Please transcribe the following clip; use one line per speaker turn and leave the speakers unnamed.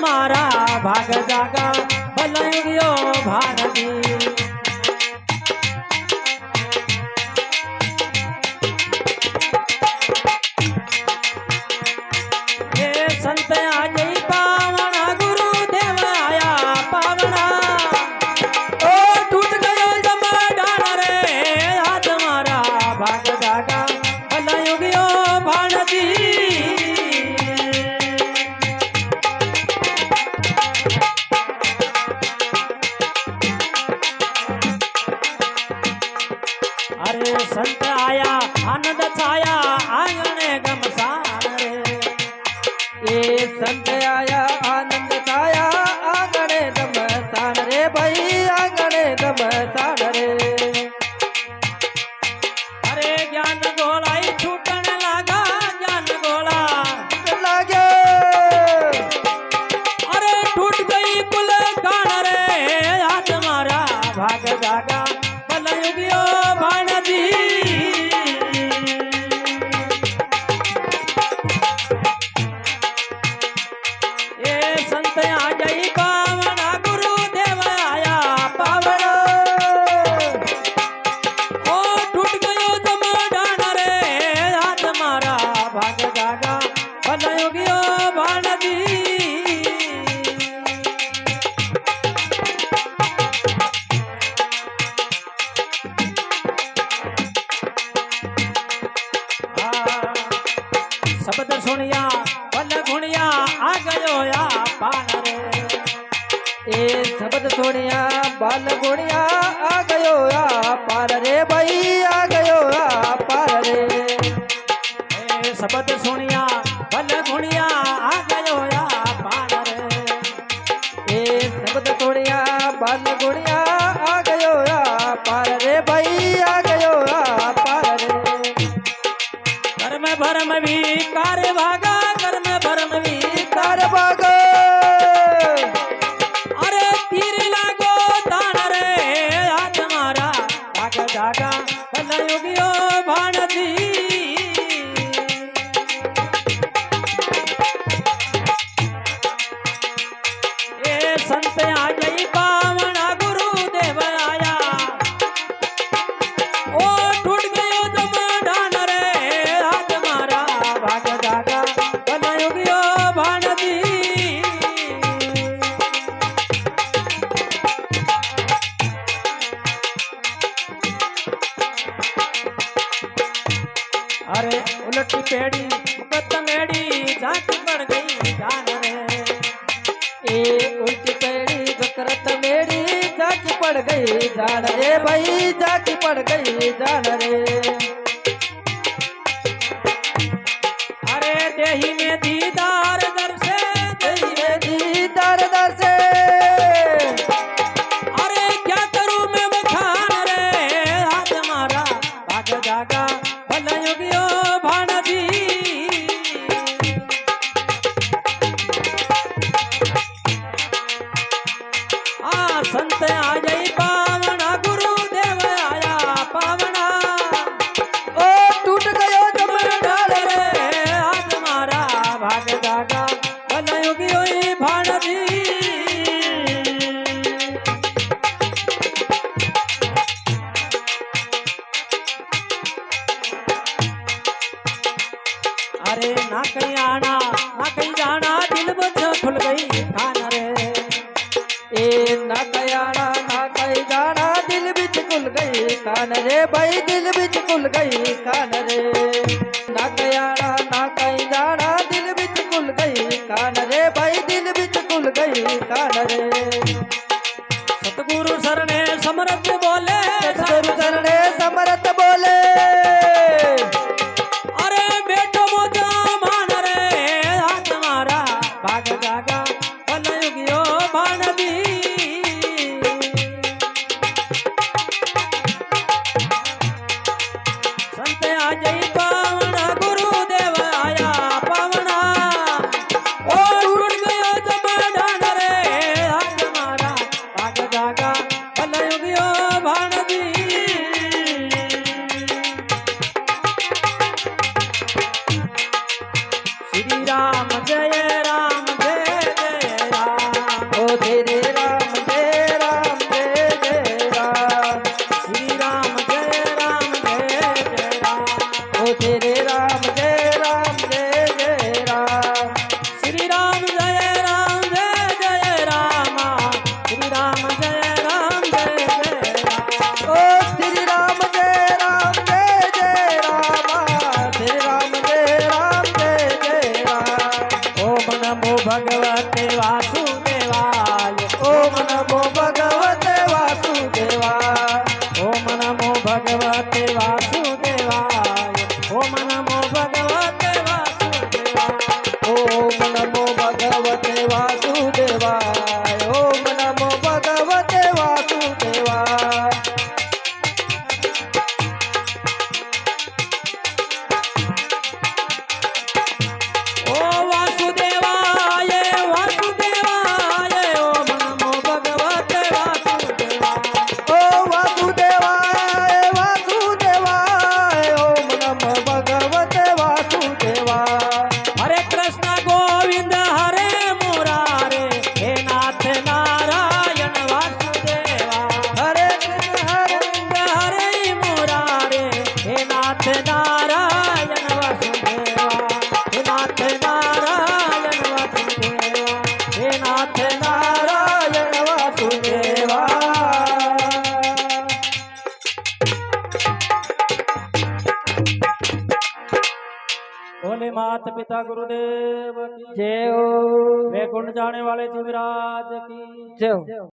मारा भाग जागा भलयुगियो भारती संत आज पावना गुरुदेव आया पावना ओ टूट गयो जमडान रे हाथ मारा भाग जागा भलयुगियो भारती अरे संत आया आनंद छाया आंगणे गमसान रे
ये संत आया आनंद छाया आंगणे गमसान रे भाई आंगणे गमसान रे
अरे ज्ञान गोलाई छूटने लगा ज्ञान गोला
लागे
अरे टूट गई कुल गान रे हाथ मारा भाग जागा भलयुगियो भारती संत आ गई पावना गुरुदेव आया पावना ओ टूट गयो जमडान रे हाथ मारा भाग जागा भलयुगियो भारती शब्द सुनिया भल गुणिया आ गयो या पान रे
ये शब्द सुनिया बाल गुणिया आ गयो आ पार रे भाई आ गयो आ पार रे
शब्द सुनिया भल गुणिया आ गयो या पान रे
ये शब्द सुनिया बाल गुणिया आ गयो आ पार रे भाई आ गयो आ पार रे
कर्म भरम विकार भागा कर्म भरम विकार
भागा
अरे तीर लागो दान रे हाथ मारा भाग जागा भलयुगियो भारती ए संत आ गई पावना गुरुदेव आया ओ टूट गयो जमडान रे हाथ मारा भाग जागा भलयुगियो भारती अरे उलटी पेड़ी मुकत मेड़ी झांक पड़ गई जान रे
ए उल्टी पेड़ी जकरत मेरी जाकी पड़ गई जान रे भाई जाकी पड़ गई जान रे
अरे देही में दीदार दर से
देही में दीदार दर से
अरे क्या करूं मैं बखान रे हाथ मारा भाग जागा भलयुगियो भारती संत आ गई पावना गुरुदेव आया पावना
ओ टूट गयो जमडान
रे हाथ मारा भाग जागा भलयुगियो भारती अरे ना कहीं आना ना कहीं जाना दिल बच्चा खुल गई खान रे
ए ना कयाना ना कहीं जाना दिल बिच खुल गई कान रे भाई दिल बिच खुल गई कान रे ना कयाना ना कहीं जाना दिल बिच खुल गई कान रे भाई दिल बिच खुल गई कान रे
सतगुरु सरने समर्थ बोले
सतगुरु सरने समर्थ बोले
अरे बेटो मोजा मान रे हाथ मारा भाग जागा भलयुगियो भारती संत आ जई
तेरे राम जय जय राम।
श्री राम जय रामा, श्री राम जय राम
ओ श्री राम जय रामा, श्री राम जय राम।
ओम नमो भगवते वासुदेवाय,
ओम नमो भगवते वासुदेवाय,
ओम नमो भगवते वासुदेवाय, ओम नमो भगवते वासुदेवाय,
ओम नमो भगवते वासुदेवाय, ओम नमो भगवते वासुदेवाय।
ओ वासुदेवाय वासुदेवाय, ओम नमो भगवते वासुदेवाय,
ओ वासुदेवाय वासुदेवाय, ओम नमो भगवते वासुदेवाय।
हरे कृष्ण गोविंद हरे मुरारे, हे नाथ नारायण वासुदेवा,
हरे कृष्ण हरे
गोविंद हरे मुरारे, हे नाथ नारायण वासुदेवा, हे नाथ नारायण वासुदेवा, हे नाथ नारायण वासुदेवा। बोले मात पिता गुरुदेव की
जय हो
वैकुंठ जाने वाले शिवराज की
जय हो।